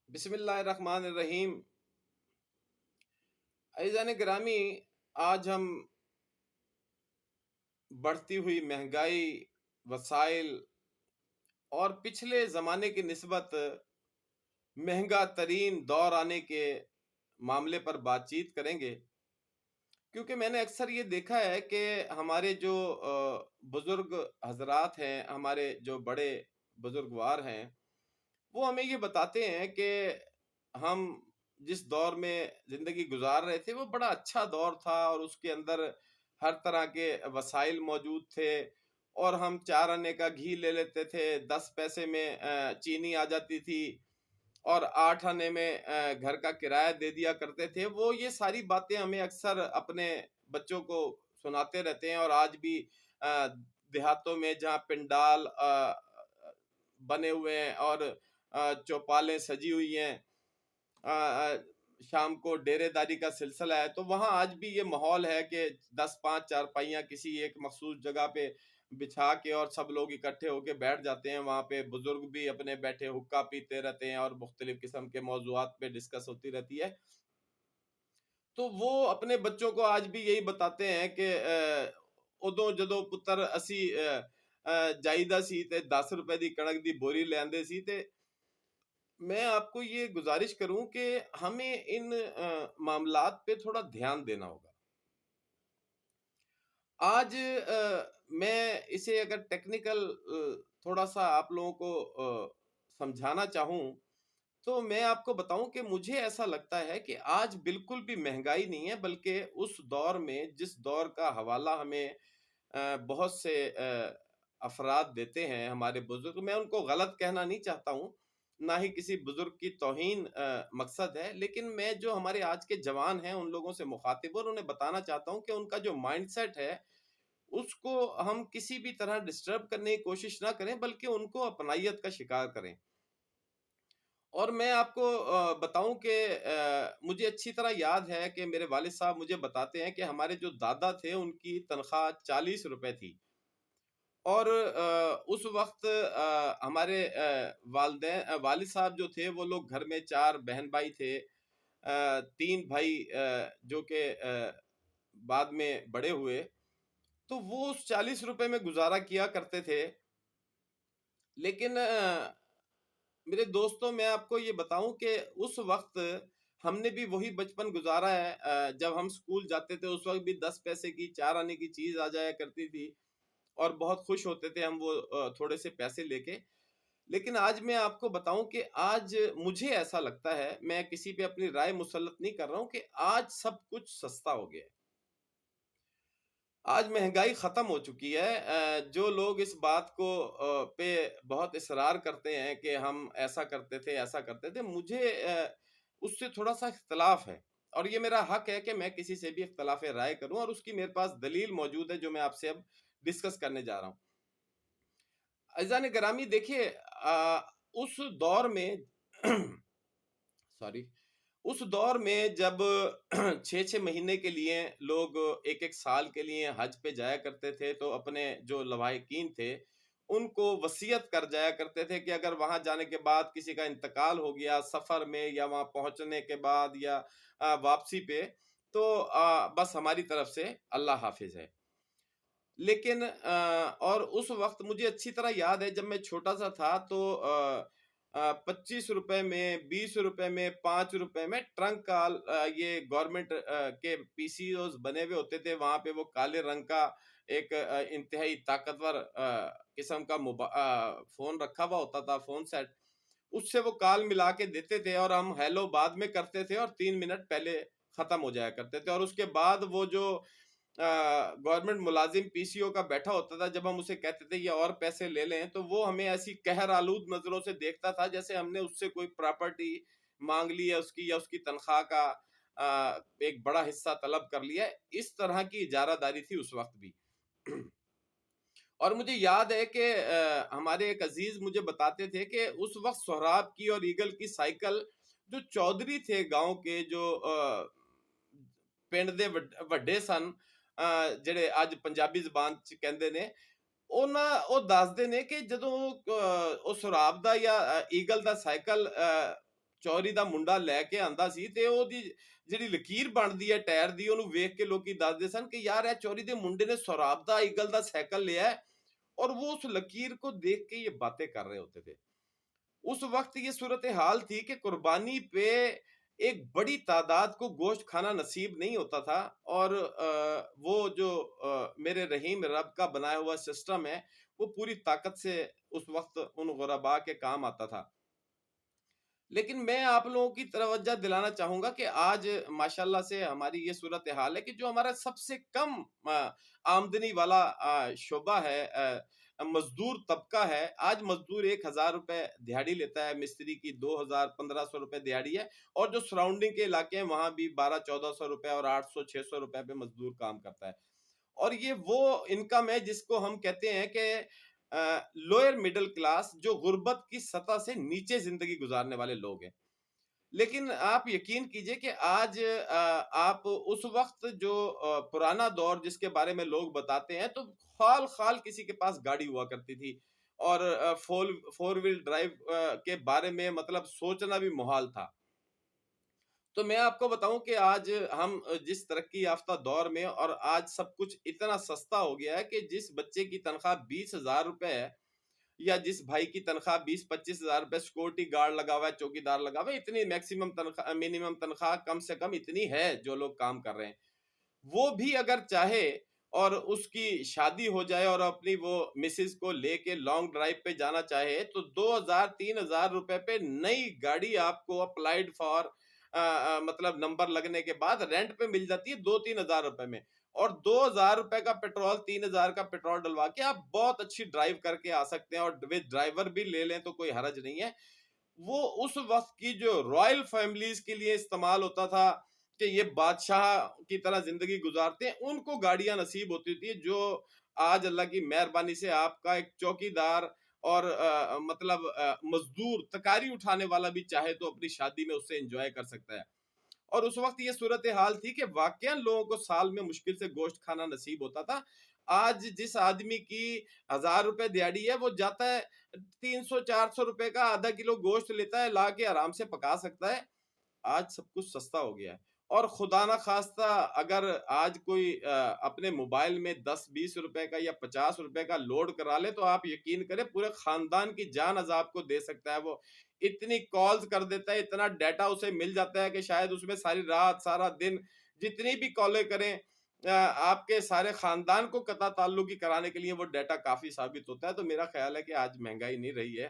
بسم اللہ الرحمن الرحیم۔ عزیزان گرامی، آج ہم بڑھتی ہوئی مہنگائی، وسائل اور پچھلے زمانے کی نسبت مہنگا ترین دور آنے کے معاملے پر بات چیت کریں گے، کیونکہ میں نے اکثر یہ دیکھا ہے کہ ہمارے جو بزرگ حضرات ہیں، ہمارے جو بڑے بزرگوار ہیں، وہ ہمیں یہ بتاتے ہیں کہ ہم جس دور میں زندگی گزار رہے تھے وہ بڑا اچھا دور تھا، اور اس کے اندر ہر طرح کے وسائل موجود تھے، اور ہم 4 آنے کا گھی لے لیتے تھے، 10 پیسے میں چینی آ جاتی تھی، اور 8 آنے میں گھر کا کرایہ دے دیا کرتے تھے۔ وہ یہ ساری باتیں ہمیں اکثر اپنے بچوں کو سناتے رہتے ہیں، اور آج بھی دیہاتوں میں جہاں پنڈال بنے ہوئے ہیں اور چوپالیں سجی ہوئی ہیں، شام کو ڈیرے داری کا سلسلہ ہے، تو وہاں آج بھی یہ ماحول ہے کہ 10 5 چارپائیاں کسی ایک مخصوص جگہ پہ بچھا کے اور سب لوگ اکٹھے ہو کے بیٹھ جاتے ہیں، وہاں پہ بزرگ بھی اپنے بیٹھے حقہ پیتے رہتے ہیں اور مختلف قسم کے موضوعات پہ ڈسکس ہوتی رہتی ہے۔ تو وہ اپنے بچوں کو آج بھی یہی بتاتے ہیں کہ ادو جدو پتر اسی جائیدہ سی تے 10 روپے دی کڑک دی بوری لے آندے سی۔ تے میں آپ کو یہ گزارش کروں کہ ہمیں ان معاملات پہ تھوڑا دھیان دینا ہوگا۔ آج میں اسے اگر ٹیکنیکل تھوڑا سا آپ لوگوں کو سمجھانا چاہوں تو میں آپ کو بتاؤں کہ مجھے ایسا لگتا ہے کہ آج بالکل بھی مہنگائی نہیں ہے، بلکہ اس دور میں جس دور کا حوالہ ہمیں بہت سے افراد دیتے ہیں، ہمارے بزرگ، میں ان کو غلط کہنا نہیں چاہتا ہوں، نہ ہی کسی بزرگ کی توہین مقصد ہے، لیکن میں جو ہمارے آج کے جوان ہیں ان لوگوں سے مخاطب اور انہیں بتانا چاہتا ہوں کہ ان کا جو مائنڈ سیٹ ہے اس کو ہم کسی بھی طرح ڈسٹرب کرنے کی کوشش نہ کریں، بلکہ ان کو اپنائیت کا شکار کریں۔ اور میں آپ کو بتاؤں کہ مجھے اچھی طرح یاد ہے کہ میرے والد صاحب مجھے بتاتے ہیں کہ ہمارے جو دادا تھے ان کی تنخواہ 40 روپے تھی، اور اس وقت ہمارے والد صاحب جو تھے وہ لوگ گھر میں 4 بہن بھائی تھے، 3 بھائی جو کہ بعد میں بڑے ہوئے، تو وہ اس 40 روپے میں گزارا کیا کرتے تھے۔ لیکن میرے دوستوں، میں آپ کو یہ بتاؤں کہ اس وقت ہم نے بھی وہی بچپن گزارا ہے۔ جب ہم سکول جاتے تھے اس وقت بھی 10 پیسے کی 4 آنے کی چیز آ جایا کرتی تھی، اور بہت خوش ہوتے تھے ہم وہ تھوڑے سے پیسے لے کے۔ لیکن آج میں آپ کو بتاؤں کہ آج مجھے ایسا لگتا ہے، میں کسی پہ اپنی رائے مسلط نہیں کر رہا ہوں، کہ آج سب کچھ سستا ہو گیا ہے۔ آج مہنگائی ختم ہو چکی ہے۔ جو لوگ اس بات کو پہ بہت اصرار کرتے ہیں کہ ہم ایسا کرتے تھے ایسا کرتے تھے، مجھے اس سے تھوڑا سا اختلاف ہے، اور یہ میرا حق ہے کہ میں کسی سے بھی اختلاف رائے کروں، اور اس کی میرے پاس دلیل موجود ہے جو میں آپ سے اب ڈسکس کرنے جا رہا ہوں۔ عزیزان گرامی، دیکھیے، اس دور میں سوری اس دور میں جب 6 6 مہینے کے لیے لوگ 1 1 سال کے لیے حج پہ جایا کرتے تھے، تو اپنے جو لواحقین تھے ان کو وصیت کر جایا کرتے تھے کہ اگر وہاں جانے کے بعد کسی کا انتقال ہو گیا سفر میں، یا وہاں پہنچنے کے بعد، یا واپسی پہ، تو بس ہماری طرف سے اللہ حافظ ہے۔ لیکن اور اس وقت مجھے اچھی طرح یاد ہے، جب میں چھوٹا سا تھا تو 25 روپے میں، 20 روپے میں، 5 روپے میں ٹرنک کال، یہ گورنمنٹ کے پی سی اوز بنے ہوئے ہوتے تھے، وہاں پہ وہ کالے رنگ کا ایک انتہائی طاقتور قسم کا فون رکھا ہوا ہوتا تھا، فون سیٹ، اس سے وہ کال ملا کے دیتے تھے، اور ہم ہیلو بعد میں کرتے تھے، اور 3 منٹ پہلے ختم ہو جایا کرتے تھے۔ اور اس کے بعد وہ جو گورنمنٹ ملازم پی سی او کا بیٹھا ہوتا تھا، جب ہم اسے کہتے تھے یہ اور پیسے لے لیں، تو وہ ہمیں ایسی قہر آلود نظروں سے دیکھتا تھا جیسے ہم نے اس سے کوئی پراپرٹی مانگ لی ہے اس کی، یا اس کی تنخواہ کا ایک بڑا حصہ طلب کر لیا ہے۔ اس طرح کی اجارہ داری تھی اس وقت بھی۔ اور مجھے یاد ہے کہ ہمارے ایک عزیز مجھے بتاتے تھے کہ اس وقت سہراب کی اور ایگل کی سائیکل، جو چودھری تھے گاؤں کے، جو پنڈ دے وڈے سن، جڑے اج پنجابی زبان چ کہندے نے، وہ دسدے نے کہ جدوں وہ سراب دا یا ایگل دا سائیکل ਚੌਰੀ ਦਾ ਮੁੰਡਾ ਲੈ ਕੇ ਆਂਦਾ ਸੀ ਤੇ ਉਹਦੀ ਜਿਹੜੀ ਲਕੀਰ ਬਣਦੀ ਹੈ ਟਾਇਰ ਦੀ, ਉਹਨੂੰ ਵੇਖ ਕੇ ਲੋਕੀ ਦੱਸਦੇ ਸਨ ਕਿ ਯਾਰ ਇਹ ਚੌਰੀ ਦੇ ਮੁੰਡੇ ਨੇ ਸੌਰਾਬ ਦਾ ਈਗਲ ਦਾ ਸਾਈਕਲ ਲਿਆ है। और वो उस लकीर को देख के ये बातें कर रहे होते थे। उस वक्त ये सूरत हाल थी कि कुर्बानी पे एक बड़ी तादाद को गोश्त खाना नसीब नहीं होता था, और वो जो मेरे रहीम रब का बनाया हुआ सिस्टम है वो पूरी ताकत से उस वक्त उन गुरबा के काम आता था। लेकिन मैं आप लोगों की तवज्जो दिलाना चाहूँगा कि आज माशाल्लाह से हमारी ये सूरत हाल है कि जो हमारा सबसे कम आमदनी वाला शोबा है, मजदूर तबका है। आज मजदूर 1000 रुपए दिहाड़ी लेता है, मिस्त्री की 2000-1500 रुपए दिहाड़ी है, और जो सराउंडिंग के इलाके हैं वहाँ भी 1200-1400 रुपए और 800-600 रुपए पे मजदूर काम करता है। और ये वो इनकम है जिसको हम कहते हैं कि लोअर मिडिल क्लास, जो गुर्बत की सतह से नीचे जिंदगी गुजारने वाले लोग हैं। लेकिन आप यकीन कीजिए कि आज आप उस वक्त जो पुराना दौर जिसके बारे में लोग बताते हैं, तो खाल खाल किसी के पास गाड़ी हुआ करती थी, और फोर व्हील ड्राइव के बारे में मतलब सोचना भी मुहाल था। तो मैं आपको बताऊं कि आज हम जिस तरक्की याफ्ता दौर में, और आज सब कुछ इतना सस्ता हो गया है कि जिस बच्चे की तनख्वाह 20,000 रुपए है, या जिस भाई की तनख्वाह 20-25 हजार रुपए सिक्योरिटी गार्ड लगा हुआ है, चौकीदार लगा हुआ है, इतनी मैक्सिमम तनख्वाह, मिनिमम तनख्वाह कम से कम इतनी है जो लोग काम कर रहे हैं, वो भी अगर चाहे और उसकी शादी हो जाए और अपनी वो मिसेज को लेके लॉन्ग ड्राइव पे जाना चाहे, तो 2000-3000 रुपए पे नई गाड़ी आपको अप्लाइड फॉर मतलब नंबर लगने के बाद रेंट पे मिल जाती है 2-3 हजार रुपए में, और 2000 रुपए का पेट्रोल, 3000 का पेट्रोल डलवा के आप बहुत अच्छी ड्राइव करके आ सकते हैं, और विद ड्राइवर भी ले लें तो कोई हरज नहीं है। वो उस वक्त की जो रॉयल फैमिलीज के लिए इस्तेमाल होता था कि ये बादशाह की तरह जिंदगी गुजारते हैं, उनको गाड़ियां नसीब होती थी, जो आज अल्लाह की मेहरबानी से आपका एक चौकीदार और मतलब मजदूर तकारी उठाने वाला भी चाहे तो अपनी शादी में उससे एंजॉय कर सकता है। और उस वक्त ये सूरत हाल थी कि वाकई लोगों को साल में मुश्किल से गोश्त खाना नसीब होता था। आज जिस आदमी की 1000 रुपए दिहाड़ी है, वो जाता है 300-400 रुपए का आधा किलो गोश्त लेता है, ला के आराम से पका सकता है। आज सब कुछ सस्ता हो गया है, और खुदा ना खास्ता अगर आज कोई अपने मोबाइल में 10-20 रुपए का या 50 रुपए का लोड करा ले, तो आप यकीन करें पूरे खानदान की जान अजाब को दे सकता है। वो इतनी कॉल्स कर देता है, इतना डाटा उसे मिल जाता है कि शायद उसमें सारी रात सारा दिन जितनी भी कॉलें करें, आपके सारे खानदान को कता ताल्लुकी कराने के लिए वो डाटा काफी साबित होता है। तो मेरा ख्याल है कि आज महंगाई नहीं रही है,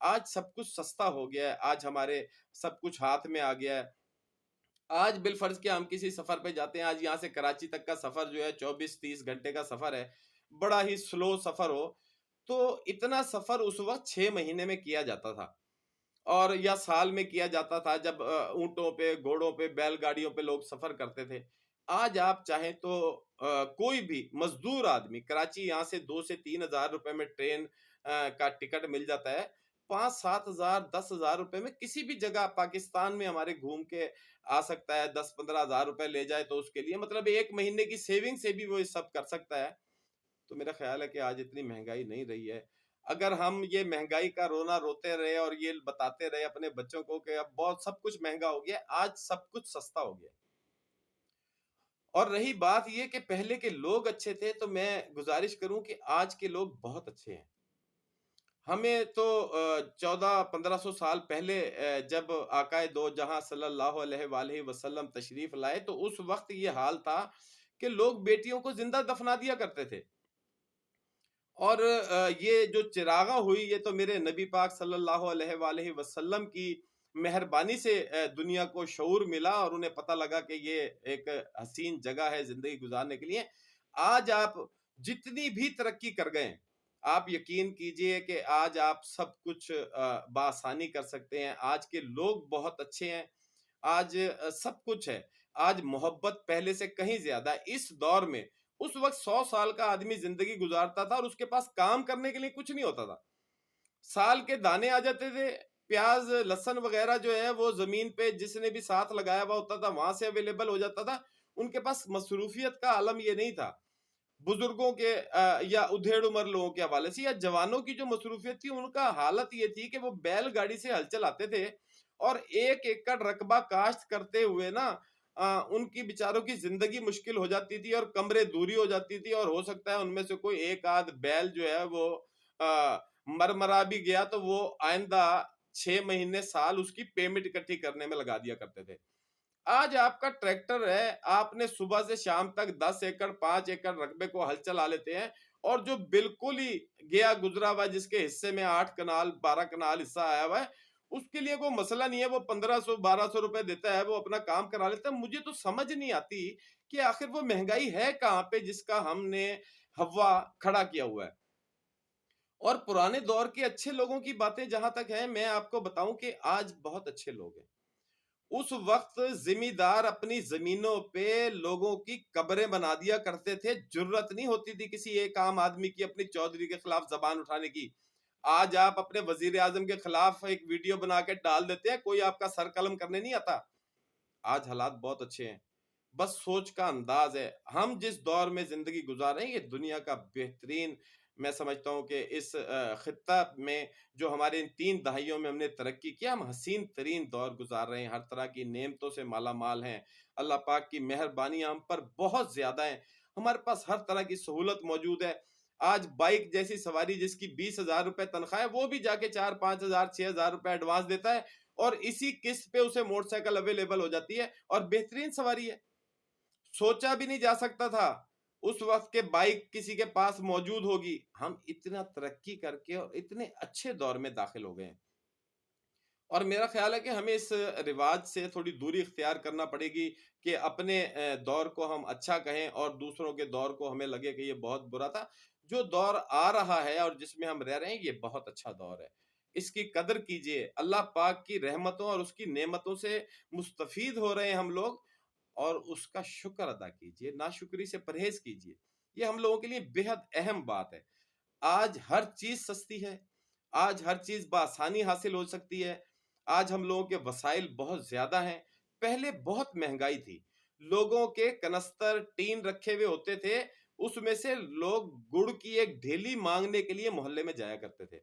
आज सब कुछ सस्ता हो गया है, आज हमारे सब कुछ हाथ में आ गया है। आज बिलफर्ज के हम किसी सफर पे जाते हैं, आज यहाँ से कराची तक का सफर जो है 24-30 घंटे का सफर है, बड़ा ही स्लो सफर हो, तो इतना सफर उस वक्त 6 महीने में किया जाता था, और या साल में किया जाता था जब ऊंटों पे, घोड़ों पे, बैलगाड़ियों पे लोग सफर करते थे। आज आप चाहें तो कोई भी मजदूर आदमी, कराची यहाँ से 2 से 3 हजार रुपए में ट्रेन का टिकट मिल जाता है, 5-7 हजार 10 हजार रुपए में किसी भी जगह पाकिस्तान में हमारे घूम के आ सकता है। 10-15 हजार रुपए ले जाए तो उसके लिए मतलब 1 महीने की सेविंग से भी वो ये सब कर सकता है। तो मेरा ख्याल है कि आज इतनी महंगाई नहीं रही है। अगर हम ये महंगाई का रोना रोते रहे और ये बताते रहे अपने बच्चों को कि अब बहुत सब कुछ महंगा हो गया, आज सब कुछ सस्ता हो गया। और रही बात ये कि पहले के लोग अच्छे थे, तो मैं गुजारिश करूं कि आज के लोग बहुत अच्छे हैं। हमें तो 1400-1500 साल पहले जब आकाए दो जहां सल्लल्लाहु अलैहि वसल्लम तशरीफ लाए, तो उस वक्त ये हाल था कि लोग बेटियों को जिंदा दफना दिया करते थे। और ये जो चिरागा हुई, ये तो मेरे नबी पाक सल्लल्लाहु अलैहि वसल्लम की मेहरबानी से दुनिया को शऊर मिला, और उन्हें पता लगा कि ये एक हसीन जगह है जिंदगी गुजारने के लिए। आज आप जितनी भी तरक्की कर गए, आप यकीन कीजिए कि आज आप सब कुछ बआसानी कर सकते हैं। आज के लोग बहुत अच्छे हैं, आज सब कुछ है। आज मोहब्बत पहले से कहीं ज्यादा है। इस दौर में उस वक्त 100 साल का आदमी जिंदगी गुजारता था और उसके पास काम करने के लिए कुछ नहीं होता था। साल के दाने आ जाते थे, प्याज लहसुन वगैरह जो है वो जमीन पे जिसने भी साथ लगाया हुआ होता था वहां से अवेलेबल हो जाता था। उनके पास मसरूफियत का आलम ये नहीं था। बुजुर्गों के या उधेड़ उम्र लोगों के हवाले से या जवानों की जो मसरूफियत थी, उनका हालत ये थी कि वो बैलगाड़ी से हल चलाते थे, اور 1 एकड़ रकबा काश्त करते हुए ना उनकी बेचारों की ज़िंदगी मुश्किल हो जाती थी और कमरे दूरी हो जाती थी, और हो सकता है उनमें से कोई एक आध बैल जो है वो मर-मरा भी गया तो वो आइंदा 6 महीने, साल उसकी पेमेंट इकट्ठी करने में लगा दिया करते थे। आज आपका ट्रैक्टर है, आपने सुबह से शाम तक 10 एकड़ 5 एकड़ रकबे को हल चला लेते हैं, और जो बिल्कुल ही गया गुजरा हुआ जिसके हिस्से में 8 कनाल 12 कनाल हिस्सा आया हुआ है, उसके लिए कोई मसला नहीं है, वो 1500-1200 रुपए देता है, वो अपना काम करा लेता है। मुझे तो समझ नहीं आती कि आखिर वो महंगाई है कहाँ पे जिसका हमने हव्वा खड़ा किया हुआ है। और पुराने दौर के अच्छे लोगों की बातें जहां तक है, मैं आपको बताऊं कि आज बहुत अच्छे लोग हैं। उस वक्त जिमींदार अपनी जमीनों पे लोगों की कब्रें बना दिया करते थे, जुर्रत नहीं होती थी किसी एक आम आदमी की अपनी चौधरी के खिलाफ जबान उठाने की। आज आप अपने वजीर आजम के खिलाफ एक वीडियो बना के डाल देते हैं, कोई आपका सर कलम करने नहीं आता। आज हालात बहुत अच्छे हैं, बस सोच का अंदाज है। हम जिस दौर में जिंदगी गुजार रहे हैं, ये दुनिया का बेहतरीन, मैं समझता हूँ कि इस खित्ता में जो हमारे इन 3 दहाइयों में हमने तरक्की किया, हम हसीन तरीन दौर गुजार रहे हैं, हर तरह की नेमतों से माला माल हैं। अल्लाह पाक की मेहरबानी हम पर बहुत ज्यादा है, हमारे पास हर तरह की सहूलत मौजूद है। आज बाइक जैसी सवारी जिसकी 20,000 रुपए तनख्वाह है, वो भी जाके 4-5,000 6,000 रुपए एडवांस देता है, और इसी किस्त पे उसे मोटरसाइकिल अवेलेबल हो जाती है, और बेहतरीन सवारी है। सोचा भी नहीं जा सकता था उस वक्त के बाइक किसी के पास मौजूद होगी। हम इतना तरक्की करके और इतने अच्छे दौर में दाखिल हो गए हैं, और मेरा ख्याल है कि हमें इस रिवाज से थोड़ी दूरी इख्तियार करना पड़ेगी कि अपने दौर को हम अच्छा कहें और दूसरों के दौर को हमें लगे कि ये बहुत बुरा था। जो दौर आ रहा है और जिसमें हम रह रहे हैं, ये बहुत अच्छा दौर है। इसकी कदर कीजिए। अल्लाह पाक की रहमतों और उसकी नेमतों से मुस्तफीद हो रहे हैं हम लोग, और उसका शुक्र अदा कीजिए, नाशुक्री से परहेज कीजिए। ये हम लोगों के लिए बेहद अहम बात है। आज हर चीज सस्ती है, आज हर चीज बआसानी हासिल हो सकती है, आज हम लोगों के वसाइल बहुत ज्यादा हैं। पहले बहुत महंगाई थी, लोगों के कनस्तर टीन रखे हुए होते थे, उसमें से लोग गुड़ की एक ढेली मांगने के लिए मोहल्ले में जाया करते थे।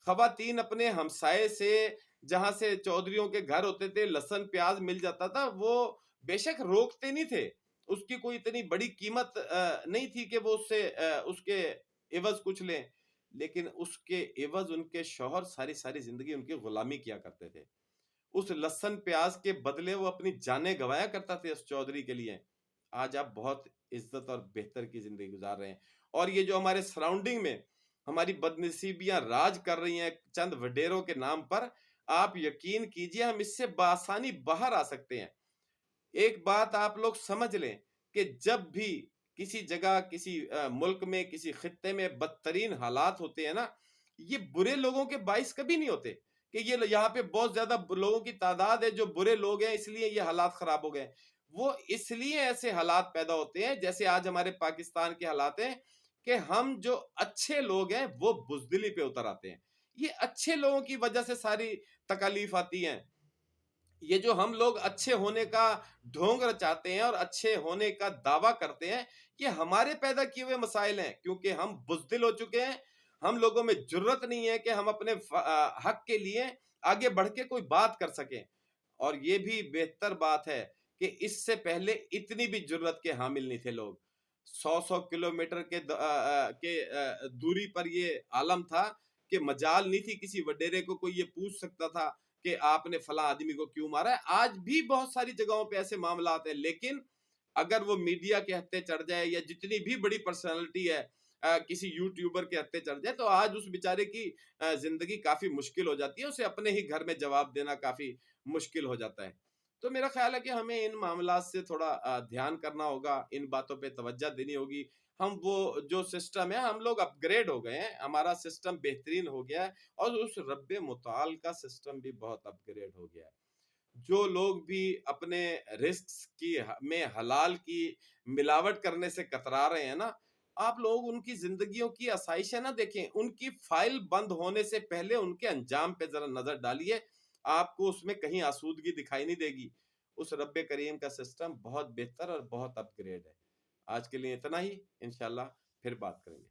खवातीन अपने हमसाये से, जहां से चौधरियों के घर होते थे, लहसुन प्याज मिल जाता था, वो बेशक रोकते नहीं थे, उसकी कोई इतनी बड़ी कीमत नहीं थी कि वो उससे उसके एवज कुछ लें, लेकिन उसके एवज उनके शौहर सारी सारी जिंदगी उनकी गुलामी किया करते थे। उस लहसुन प्याज के बदले वो अपनी जानें गंवाया करता थे उस चौधरी के लिए। आज आप बहुत इज्जत और बेहतर की जिंदगी गुजार रहे हैं, और ये जो हमारे सराउंडिंग में हमारी बदनसीबियां राज कर रही हैं चंद वडेरों के नाम पर, आप यकीन कीजिए हम इससे बआसानी बाहर आ सकते हैं। एक बात आप लोग समझ लें कि जब भी किसी जगह, किसी मुल्क में, किसी खित्ते में बदतरीन हालात होते हैं ना, ये बुरे लोगों के बाइस कभी नहीं होते कि ये यहाँ पे बहुत ज्यादा लोगों की तादाद है जो बुरे लोग हैं इसलिए ये हालात खराब हो गए। वो इसलिए ऐसे हालात पैदा होते हैं जैसे आज हमारे पाकिस्तान के हालात हैं, कि हम जो अच्छे लोग हैं वो बुजदिली पे उतर आते हैं। ये अच्छे लोगों की वजह से सारी तकलीफ आती हैं। ये जो हम लोग अच्छे होने का ढोंग रचाते हैं और अच्छे होने का दावा करते हैं, ये हमारे पैदा किए हुए मसाइल हैं, क्योंकि हम बुज़दिल हो चुके हैं। हम लोगों में जुर्रत नहीं है कि हम अपने हक के लिए आगे बढ़ के कोई बात कर सकें। और ये भी बेहतर बात है कि इससे पहले इतनी भी जुर्रत के हामिल नहीं थे लोग। 100-100 किलोमीटर के दूरी पर ये आलम था कि मजाल नहीं थी किसी वडेरे को कोई ये पूछ सकता था कि आपने फला आदमी को क्यों मारा है। आज भी बहुत सारी जगहों पे ऐसे मामलात हैं, लेकिन अगर वो मीडिया के हत्थे चढ़ जाए या जितनी भी बड़ी पर्सनालिटी है किसी यूट्यूबर के हत्थे चढ़ जाए, तो आज उस बेचारे की जिंदगी काफी मुश्किल हो जाती है, उसे अपने ही घर में जवाब देना काफी मुश्किल हो जाता है। तो मेरा ख्याल है कि हमें इन मामलात से थोड़ा ध्यान करना होगा, इन बातों पे तवज्जो देनी होगी। हम वो जो सिस्टम है, हम लोग अपग्रेड हो गए हैं, हमारा सिस्टम बेहतरीन हो गया है, और उस रब्बे मुताल का सिस्टम भी बहुत अपग्रेड हो गया है। जो लोग भी अपने रिस्क की में हलाल की मिलावट करने से कतरा रहे हैं ना, आप लोग उनकी जिंदगियों की आसाइशें ना देखें, उनकी फाइल बंद होने से पहले उनके अंजाम पे जरा नजर डालिए, आपको उसमें कहीं आसूदगी दिखाई नहीं देगी। उस रब्बे करीम का सिस्टम बहुत बेहतर और बहुत अपग्रेड है। आज के लिए इतना ही, इंशाल्लाह फिर बात करेंगे।